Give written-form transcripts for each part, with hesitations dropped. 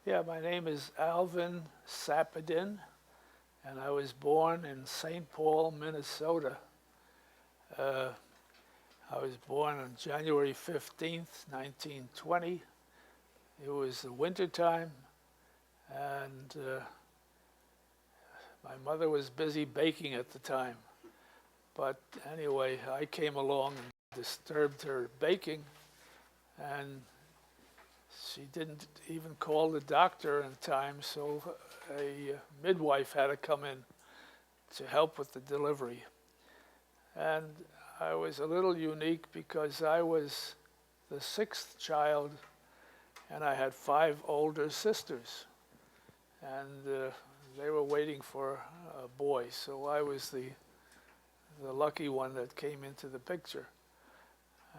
Yeah, my name is Alvin Sapadin, and I was born in St. Paul, Minnesota. Uh, I was born on January 15th, 1920. It was the winter time, and my mother was busy baking at the time. But anyway, I came along and disturbed her baking, and she didn't even call the doctor in time, so a midwife had to come in to help with the delivery. And I was a little unique because I was the sixth child and I had five older sisters. And they were waiting for a boy, so I was the lucky one that came into the picture.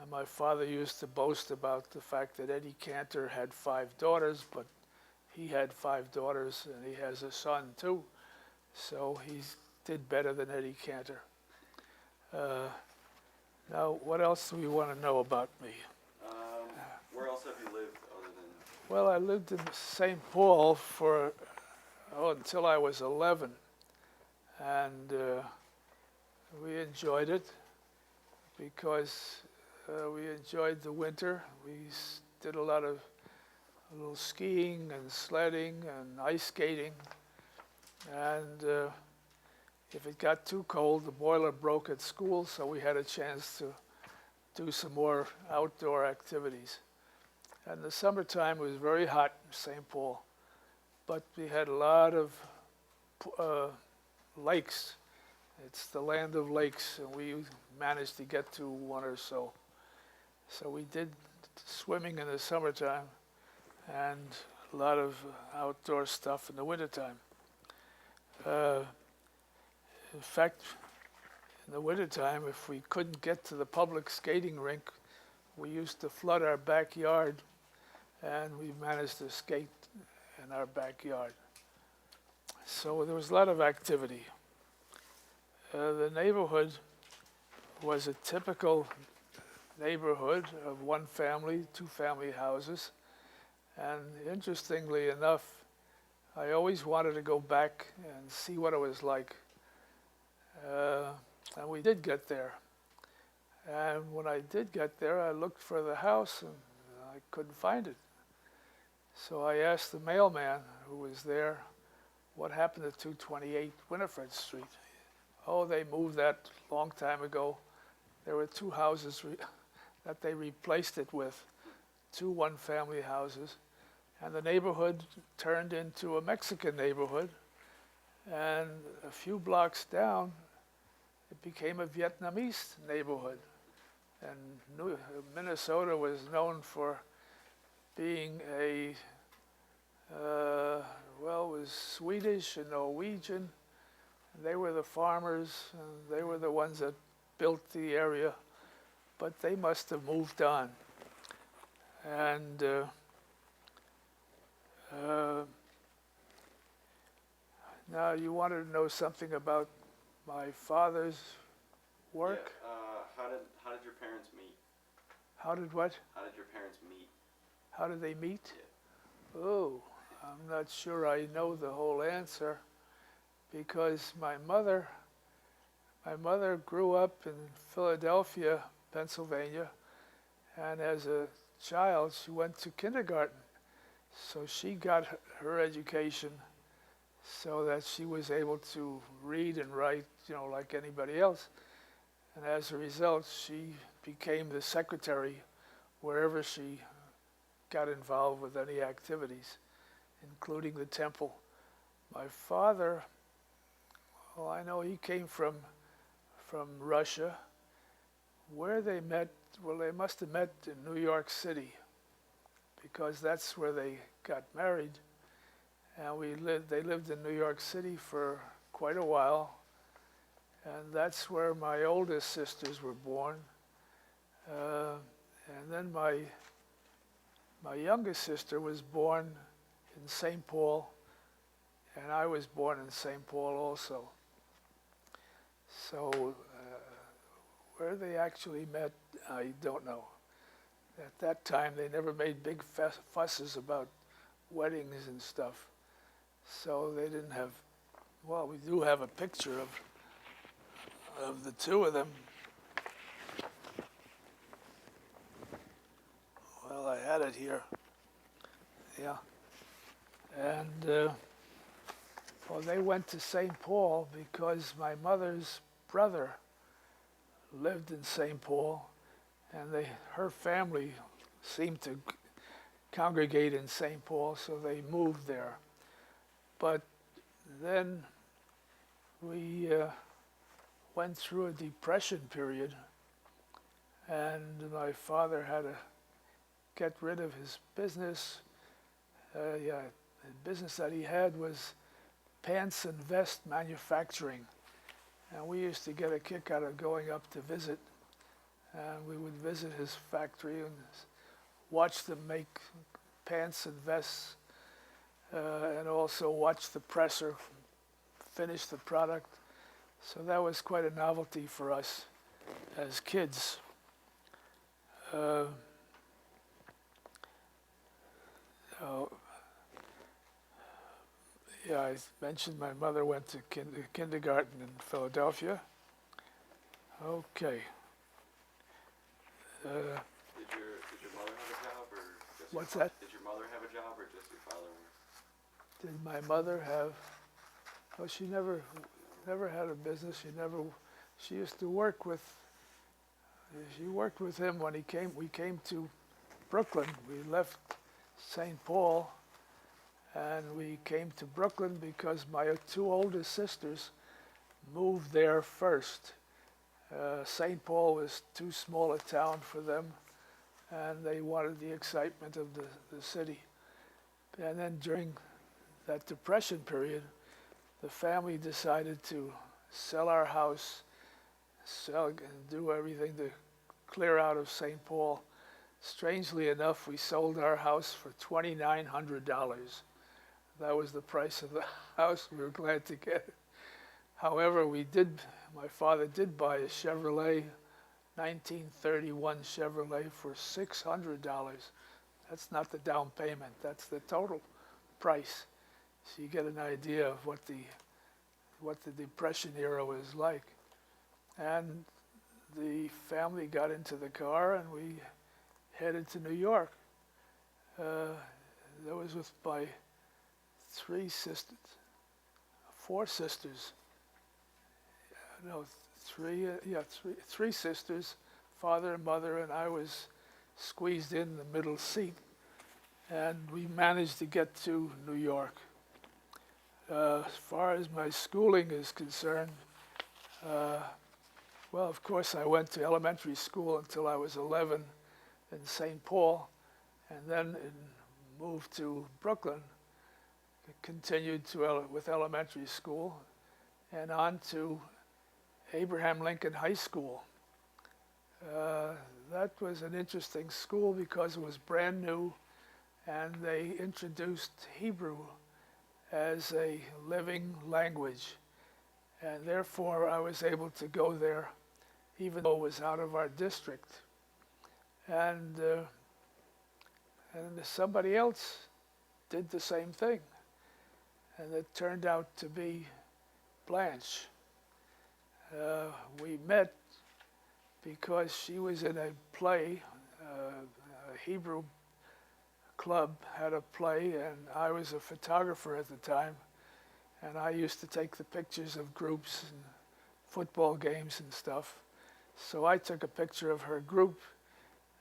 And my father used to boast about the fact that Eddie Cantor had five daughters, but he had five daughters and he has a son too. So he did better than Eddie Cantor. Uh, Now, what else do we want to know about me? Where else have you lived other than? Well, I lived in St. Paul for until I was 11, and we enjoyed it because we enjoyed the winter. We did a lot of a little skiing and sledding and ice skating, and if it got too cold, the boiler broke at school, so we had a chance to do some more outdoor activities. And the summertime was very hot in St. Paul, but we had a lot of uh, lakes. It's the land of lakes, and we managed to get to one or so. So we did swimming in the summertime and a lot of outdoor stuff in the wintertime. Uh, in fact, in the wintertime, if we couldn't get to the public skating rink, we used to flood our backyard, and we managed to skate in our backyard. So there was a lot of activity. The neighborhood was a typical neighborhood of one family, two family houses. And interestingly enough, I always wanted to go back and see what it was like. And we did get there. And when I did get there, I looked for the house and I couldn't find it. So I asked the mailman who was there, what happened to 228 Winifred Street? Oh, they moved that a long time ago. There were two houses that they replaced it with, two one-family houses. And the neighborhood turned into a Mexican neighborhood. And a few blocks down, it became a Vietnamese neighborhood. And Minnesota was known for being it was Swedish and Norwegian. They were the farmers, and they were the ones that built the area, but they must have moved on. And now you wanted to know something about my father's work? Yeah. How did your parents meet? How did what? How did your parents meet? How did they meet? Yeah. Oh, I'm not sure I know the whole answer because my mother grew up in Philadelphia, Pennsylvania, and as a child she went to kindergarten. So she got her education so that she was able to read and write, like anybody else. And as a result, she became the secretary wherever she got involved with any activities, including the temple. My father, well, I know he came from Russia. Where they met, well, they must have met in New York City because that's where they got married. And they lived in New York City for quite a while. And that's where my oldest sisters were born. And then my youngest sister was born in St. Paul, and I was born in St. Paul also. So where they actually met, I don't know. At that time, they never made big fusses about weddings and stuff. So they didn't have, well, we do have a picture of the two of them. Well, I had it here. Yeah. And well, they went to St. Paul because my mother's brother lived in St. Paul, and her family seemed to congregate in St. Paul, so they moved there. But then we went through a depression period, and my father had to get rid of his business. The business that he had was pants and vest manufacturing, and we used to get a kick out of going up to visit, and we would visit his factory and watch them make pants and vests, and also watch the presser finish the product. So that was quite a novelty for us as kids. Yeah, I mentioned my mother went to kindergarten in Philadelphia. Okay. Did your mother have a job, or just What's your that? Did your mother have a job, or just your father worked? Did my mother have? Oh, she never had a business. She used to work with. She worked with him when he came. We came to Brooklyn. We left St. Paul, and we came to Brooklyn because my two oldest sisters moved there first. St. Paul was too small a town for them, and they wanted the excitement of the city. And then during that depression period, the family decided to sell our house, and do everything to clear out of St. Paul. Strangely enough, we sold our house for $2,900. That was the price of the house. We were glad to get it. However, my father did buy a Chevrolet, 1931 Chevrolet, for $600. That's not the down payment, that's the total price. So you get an idea of what the Depression era was like. And the family got into the car and we headed to New York. That was with my four sisters. No, three sisters, father and mother, and I was squeezed in the middle seat. And we managed to get to New York. As far as my schooling is concerned, well, of course, I went to elementary school until I was 11 in St. Paul, and then moved to Brooklyn, continued with elementary school, and on to Abraham Lincoln High School. That was an interesting school because it was brand new, and they introduced Hebrew as a living language. And therefore, I was able to go there, even though it was out of our district. And somebody else did the same thing. And it turned out to be Blanche. We met because she was in a play, a Hebrew club had a play, and I was a photographer at the time, and I used to take the pictures of groups and football games and stuff. So I took a picture of her group,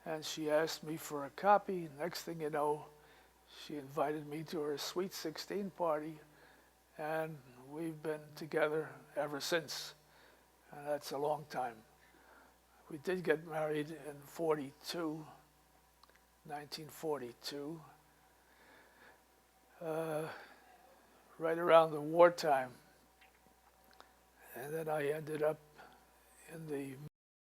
and she asked me for a copy. Next thing you know, she invited me to her Sweet 16 party, and we've been together ever since, and that's a long time. We did get married in 1942, right around the wartime. And then I ended up in the